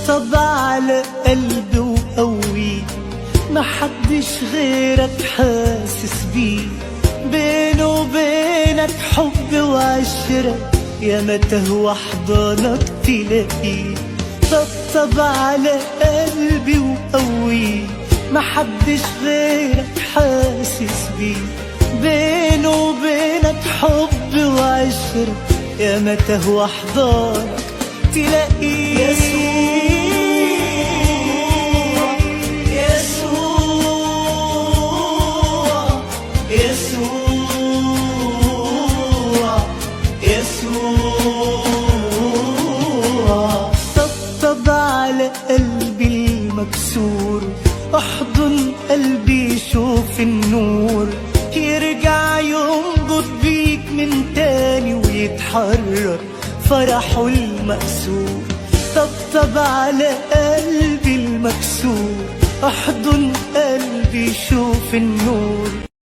طبطب على قلبي وقوي، محدش غيرك حاسس بيه، بينه وبينك حب وعشرة، يا ما تهوى حضانك تلاقيه. طبطب على قلبي وقوي، محدش غيرك حاسس بيه، بينه وبينك حب وعشرة، يا ما تهوى حضانك تلاقيه. يسوع طبطب على قلبي المكسور، احضن قلبي شوف النور، يرجع ينبض بيك من تاني ويتحرر فرحه المكسور. طبطب على قلبي المكسور، احضن قلبي شوف النور.